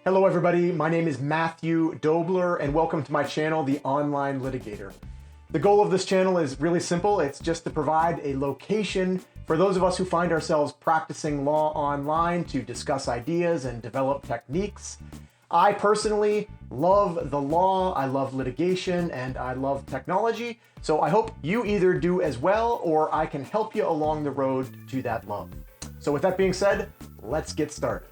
Hello everybody, my name is Matthew Dobler and welcome to my channel, The Online Litigator. The goal of this channel is really simple. It's just to provide a location for those of us who find ourselves practicing law online to discuss ideas and develop techniques. I personally love the law, I love litigation, and I love technology, so I hope you either do as well or I can help you along the road to that love. So with that being said, let's get started.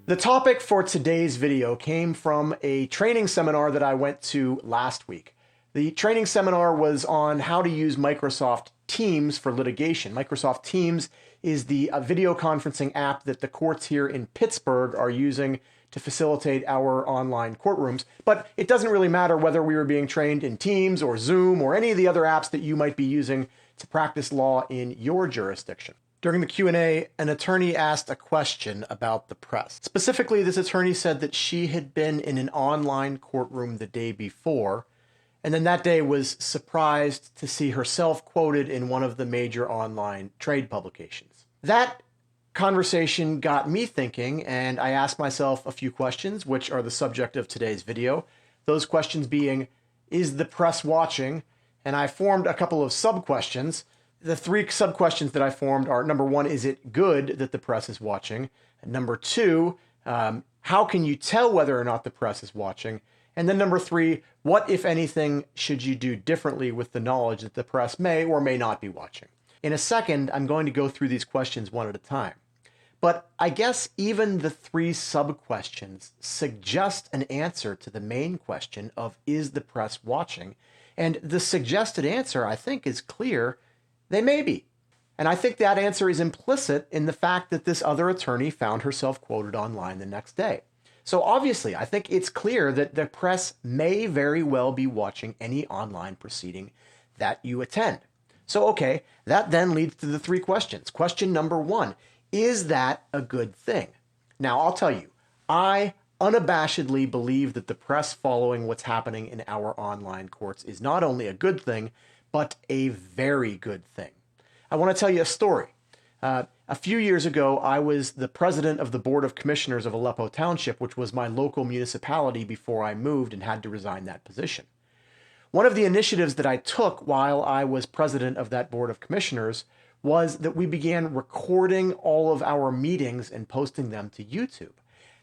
The topic for today's video came from a training seminar that I went to last week. The training seminar was on how to use Microsoft Teams for litigation. Microsoft Teams is the video conferencing app that the courts here in Pittsburgh are using to facilitate our online courtrooms. But it doesn't really matter whether we were being trained in Teams or Zoom or any of the other apps that you might be using to practice law in your jurisdiction. During the Q&A, an attorney asked a question about the press. Specifically, this attorney said that she had been in an online courtroom the day before, and then that day was surprised to see herself quoted in one of the major online trade publications. That conversation got me thinking, and I asked myself a few questions, which are the subject of today's video. Those questions being, is the press watching? And I formed a couple of sub-questions. The three sub-questions that I formed are, number one, is it good that the press is watching? And number two, how can you tell whether or not the press is watching? And then number three, what, if anything, should you do differently with the knowledge that the press may or may not be watching? In a second, I'm going to go through these questions one at a time. But I guess even the three sub-questions suggest an answer to the main question of, is the press watching? And the suggested answer, I think, is clear. They may be. And I think that answer is implicit in the fact that this other attorney found herself quoted online the next day. So obviously, I think it's clear that the press may very well be watching any online proceeding that you attend. So, okay, that then leads to the three questions. Question number one, is that a good thing? Now, I'll tell you, I unabashedly believe that the press following what's happening in our online courts is not only a good thing, but a very good thing. I want to tell you a story. A few years ago, I was the president of the Board of Commissioners of Aleppo Township, which was my local municipality before I moved and had to resign that position. One of the initiatives that I took while I was president of that Board of Commissioners was that we began recording all of our meetings and posting them to YouTube.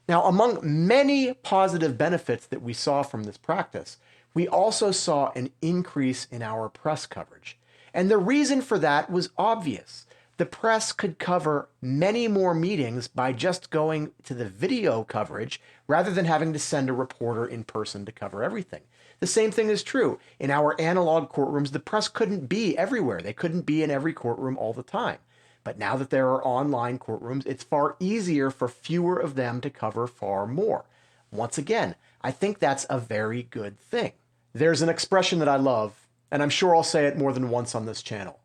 Now, among many positive benefits that we saw from this practice, we also saw an increase in our press coverage. And the reason for that was obvious. The press could cover many more meetings by just going to the video coverage rather than having to send a reporter in person to cover everything. The same thing is true. In our analog courtrooms, the press couldn't be everywhere. They couldn't be in every courtroom all the time. But now that there are online courtrooms, it's far easier for fewer of them to cover far more. Once again, I think that's a very good thing. There's an expression that I love, and I'm sure I'll say it more than once on this channel.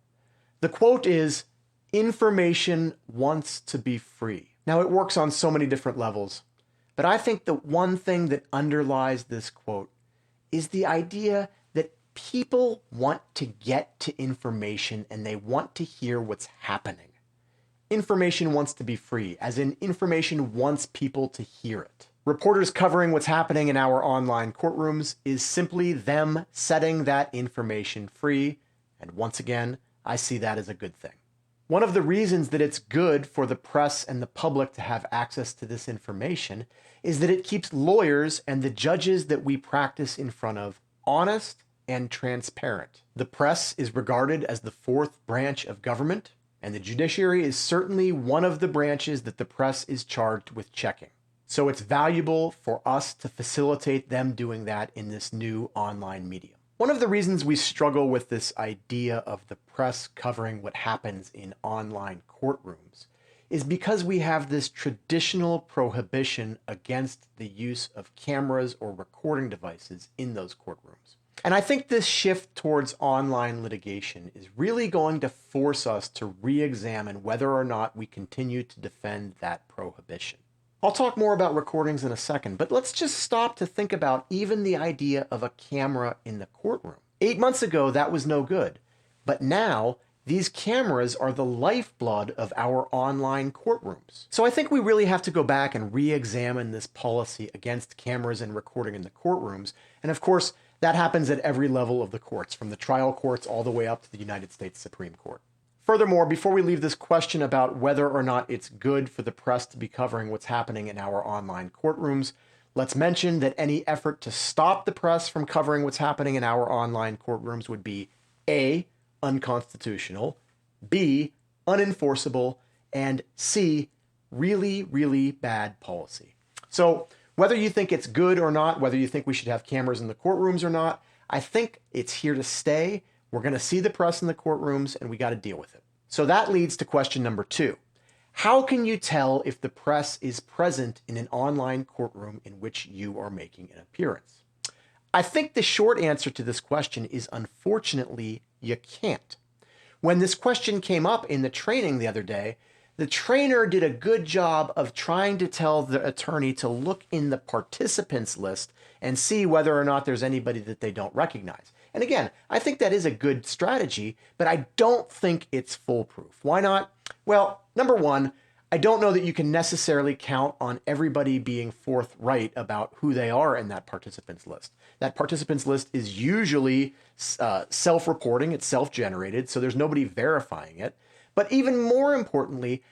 The quote is, information wants to be free. Now, it works on so many different levels, but I think the one thing that underlies this quote is the idea that people want to get to information and they want to hear what's happening. Information wants to be free, as in information wants people to hear it. Reporters covering what's happening in our online courtrooms is simply them setting that information free, and once again, I see that as a good thing. One of the reasons that it's good for the press and the public to have access to this information is that it keeps lawyers and the judges that we practice in front of honest and transparent. The press is regarded as the fourth branch of government, and the judiciary is certainly one of the branches that the press is charged with checking. So it's valuable for us to facilitate them doing that in this new online medium. One of the reasons we struggle with this idea of the press covering what happens in online courtrooms is because we have this traditional prohibition against the use of cameras or recording devices in those courtrooms. And I think this shift towards online litigation is really going to force us to re-examine whether or not we continue to defend that prohibition. I'll talk more about recordings in a second, but let's just stop to think about even the idea of a camera in the courtroom. 8 months ago, that was no good, but now these cameras are the lifeblood of our online courtrooms. So I think we really have to go back and re-examine this policy against cameras and recording in the courtrooms. And of course, that happens at every level of the courts, from the trial courts all the way up to the United States Supreme Court. Furthermore, before we leave this question about whether or not it's good for the press to be covering what's happening in our online courtrooms, let's mention that any effort to stop the press from covering what's happening in our online courtrooms would be A, unconstitutional, B, unenforceable, and C, really, really bad policy. So whether you think it's good or not, whether you think we should have cameras in the courtrooms or not, I think it's here to stay. We're going to see the press in the courtrooms, and we got to deal with it. So that leads to question number 2. How can you tell if the press is present in an online courtroom in which you are making an appearance? I think the short answer to this question is, unfortunately, you can't. When this question came up in the training the other day, the trainer did a good job of trying to tell the attorney to look in the participants list and see whether or not there's anybody that they don't recognize. And again, I think that is a good strategy, but I don't think it's foolproof. Why not? Well, number one, I don't know that you can necessarily count on everybody being forthright about who they are in that participants list. That participants list is usually self-reporting, it's self-generated, so there's nobody verifying it. But even more importantly,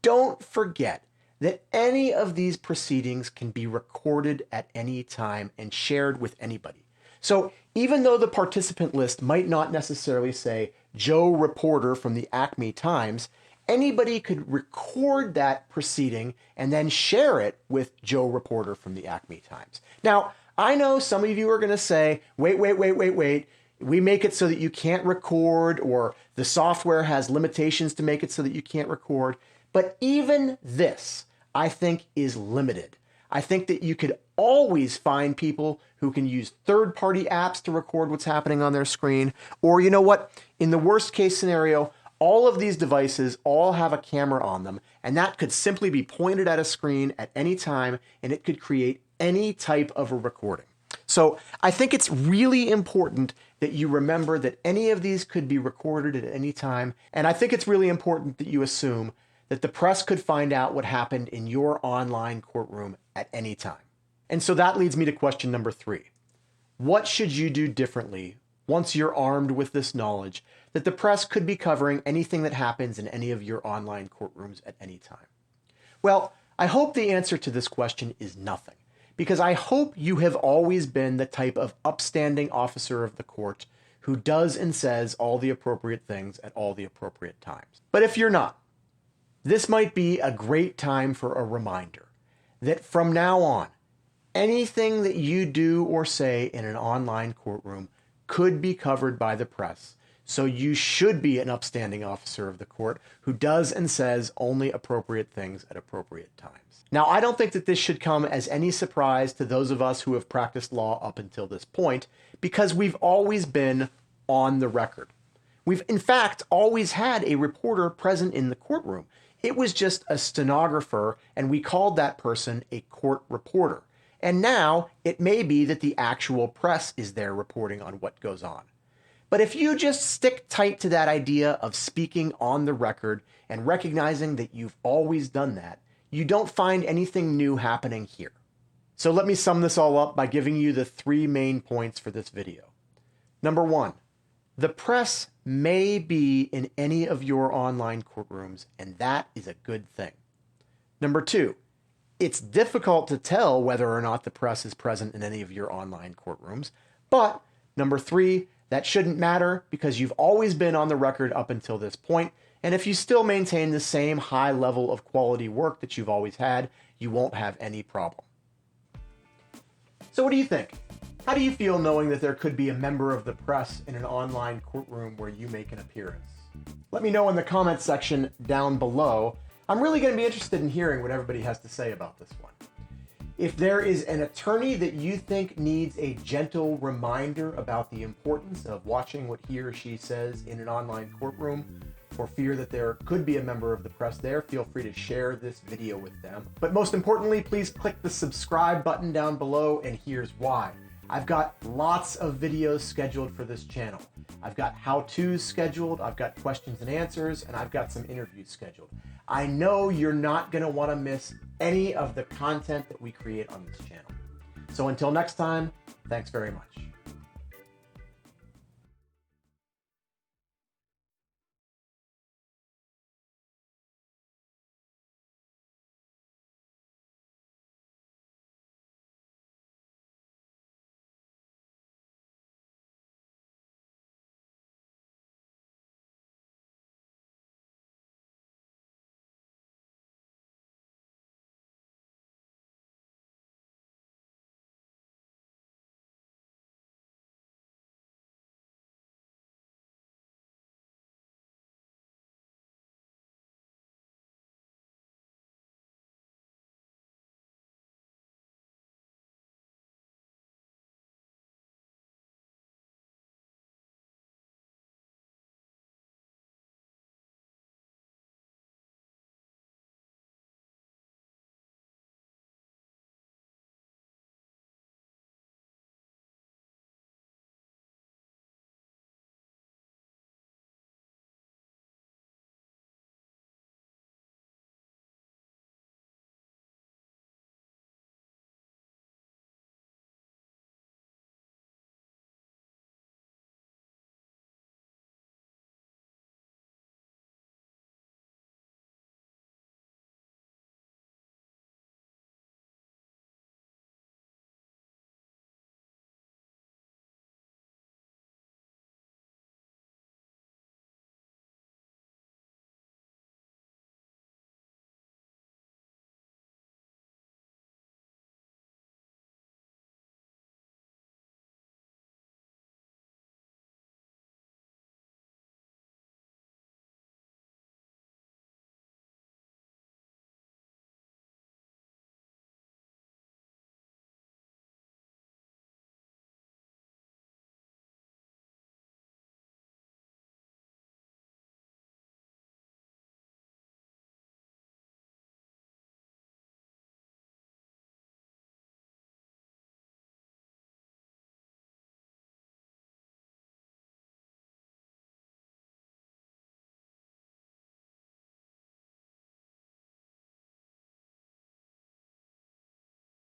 don't forget that any of these proceedings can be recorded at any time and shared with anybody. So even though the participant list might not necessarily say Joe Reporter from the Acme Times, anybody could record that proceeding and then share it with Joe Reporter from the Acme Times. Now, I know some of you are going to say, wait. We make it so that you can't record, or the software has limitations to make it so that you can't record. But even this, I think, is limited. I think that you could always find people who can use third-party apps to record what's happening on their screen. Or you know what? In the worst case scenario, all of these devices all have a camera on them, and that could simply be pointed at a screen at any time, and it could create any type of a recording. So I think it's really important that you remember that any of these could be recorded at any time. And I think it's really important that you assume that the press could find out what happened in your online courtroom at any time. And so that leads me to question number 3. What should you do differently once you're armed with this knowledge that the press could be covering anything that happens in any of your online courtrooms at any time? Well, I hope the answer to this question is nothing, because I hope you have always been the type of upstanding officer of the court who does and says all the appropriate things at all the appropriate times. But if you're not, this might be a great time for a reminder that from now on, anything that you do or say in an online courtroom could be covered by the press. So you should be an upstanding officer of the court who does and says only appropriate things at appropriate times. Now, I don't think that this should come as any surprise to those of us who have practiced law up until this point, because we've always been on the record. We've, in fact, always had a reporter present in the courtroom. It was just a stenographer, and we called that person a court reporter. And now it may be that the actual press is there reporting on what goes on. But if you just stick tight to that idea of speaking on the record and recognizing that you've always done that, you don't find anything new happening here. So let me sum this all up by giving you the 3 main points for this video. Number 1, the press may be in any of your online courtrooms, and that is a good thing. Number 2, it's difficult to tell whether or not the press is present in any of your online courtrooms. But number 3, that shouldn't matter because you've always been on the record up until this point. And if you still maintain the same high level of quality work that you've always had, you won't have any problem. So what do you think? How do you feel knowing that there could be a member of the press in an online courtroom where you make an appearance? Let me know in the comments section down below. I'm really going to be interested in hearing what everybody has to say about this one. If there is an attorney that you think needs a gentle reminder about the importance of watching what he or she says in an online courtroom, for fear that there could be a member of the press there, feel free to share this video with them. But most importantly, please click the subscribe button down below, and here's why. I've got lots of videos scheduled for this channel. I've got how-tos scheduled, I've got questions and answers, and I've got some interviews scheduled. I know you're not going to want to miss any of the content that we create on this channel. So until next time, thanks very much.